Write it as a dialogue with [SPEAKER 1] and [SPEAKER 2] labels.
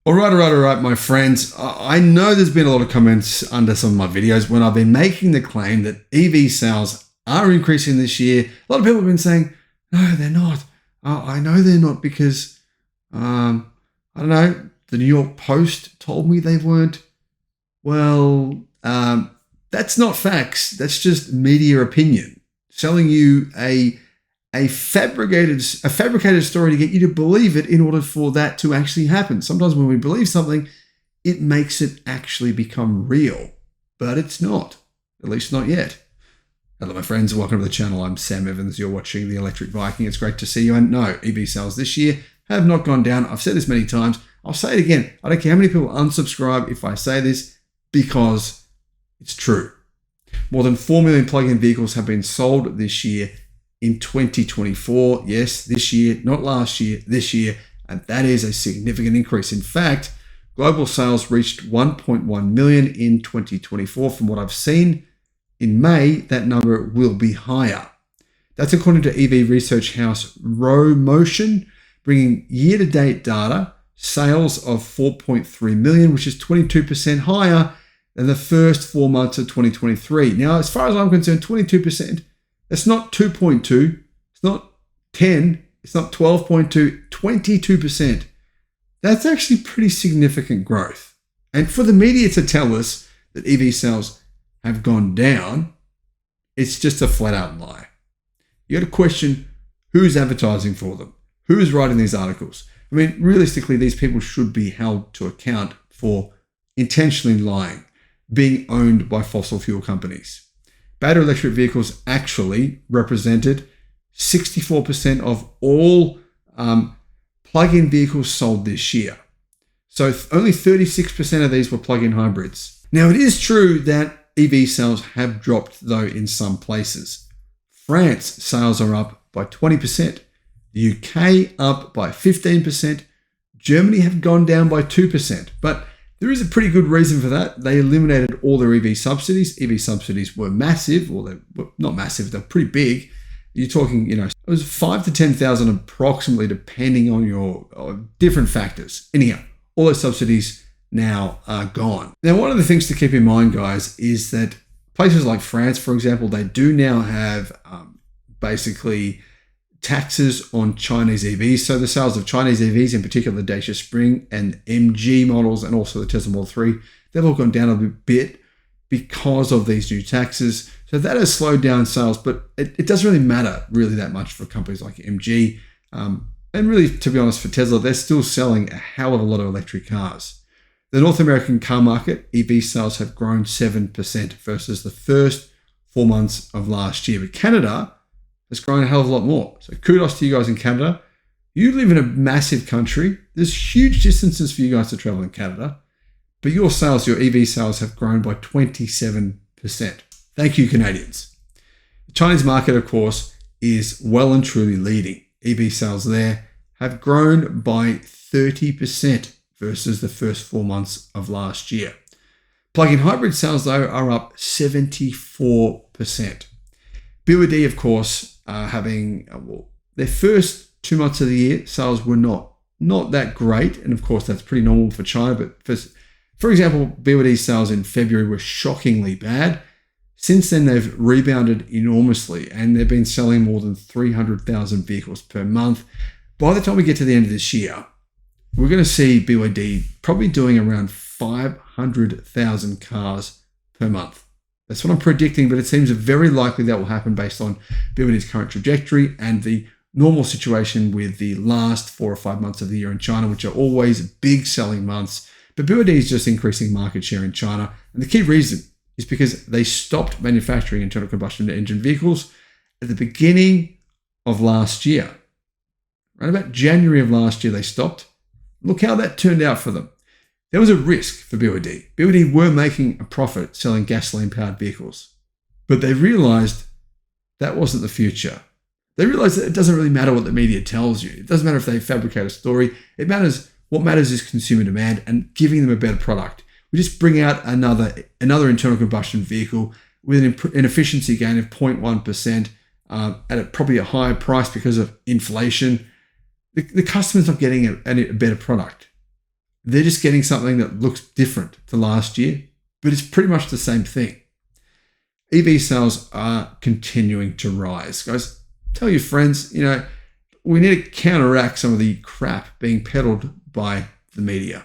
[SPEAKER 1] All right, my friends. I know there's been a lot of comments under some of my videos when I've been making the claim that EV sales are increasing this year. A lot of people have been saying, no, they're not. I know they're not because, I don't know, the New York Post told me they weren't. Well, that's not facts. That's just media opinion. Selling you a fabricated story to get you to believe it in order for that to actually happen. Sometimes when we believe something, it makes it actually become real, but it's not, at least not yet. Hello, my friends. Welcome to the channel. I'm Sam Evans. You're watching the Electric Viking. It's great to see you. And no, EV sales this year have not gone down. I've said this many times. I'll say it again. I don't care how many people unsubscribe if I say this because it's true. More than 4 million plug-in vehicles have been sold this year in 2024. Yes, this year, not last year, this year. And that is a significant increase. In fact, global sales reached 1.1 million in 2024. From what I've seen, in May, that number will be higher. That's according to EV research house RoMotion, bringing year-to-date data, sales of 4.3 million, which is 22% higher than the first 4 months of 2023. Now, as far as I'm concerned, 22%, that's not 2.2, it's not 10, it's not 12.2, 22%. That's actually pretty significant growth. And for the media to tell us that EV sales have gone down, it's just a flat out lie. You got to question who's advertising for them, who's writing these articles. I mean, realistically, these people should be held to account for intentionally lying, being owned by fossil fuel companies. Battery electric vehicles actually represented 64% of all plug-in vehicles sold this year. So only 36% of these were plug-in hybrids. Now, it is true that EV sales have dropped, though, in some places. France sales are up by 20%. The UK up by 15%. Germany have gone down by 2%. But there is a pretty good reason for that. They eliminated all their EV subsidies. EV subsidies were massive, or they were not massive, they're pretty big. You're talking, it was 5,000 to 10,000 approximately, depending on your different factors. Anyhow, all those subsidies now are gone. Now, one of the things to keep in mind, guys, is that places like France, for example, they do now have basically taxes on Chinese EVs. So the sales of Chinese EVs, in particular the Dacia Spring and MG models, and also the Tesla Model 3, they've all gone down a bit because of these new taxes. So that has slowed down sales, but it doesn't really matter really that much for companies like MG. And really, to be honest, for Tesla, they're still selling a hell of a lot of electric cars. The North American car market, EV sales have grown 7% versus the first 4 months of last year. But Canada has grown a hell of a lot more. So kudos to you guys in Canada. You live in a massive country. There's huge distances for you guys to travel in Canada. But your sales, your EV sales have grown by 27%. Thank you, Canadians. The Chinese market, of course, is well and truly leading. EV sales there have grown by 30% versus the first 4 months of last year. Plug-in hybrid sales, though, are up 74%. BYD, of course, having their first 2 months of the year, sales were not that great. And of course, that's pretty normal for China. But for example, BYD sales in February were shockingly bad. Since then, they've rebounded enormously and they've been selling more than 300,000 vehicles per month. By the time we get to the end of this year, we're going to see BYD probably doing around 500,000 cars per month. That's what I'm predicting, but it seems very likely that will happen based on BYD's current trajectory and the normal situation with the last 4 or 5 months of the year in China, which are always big selling months. But BYD is just increasing market share in China. And the key reason is because they stopped manufacturing internal combustion engine vehicles at the beginning of last year. Right about January of last year, they stopped. Look how that turned out for them. There was a risk for BYD. BYD were making a profit selling gasoline-powered vehicles, but they realized that wasn't the future. They realized that it doesn't really matter what the media tells you. It doesn't matter if they fabricate a story. What matters is consumer demand and giving them a better product. We just bring out another internal combustion vehicle with an efficiency gain of 0.1% at probably a higher price because of inflation. The customer's not getting a better product. They're just getting something that looks different to last year, but it's pretty much the same thing. EV sales are continuing to rise. Guys, tell your friends, we need to counteract some of the crap being peddled by the media.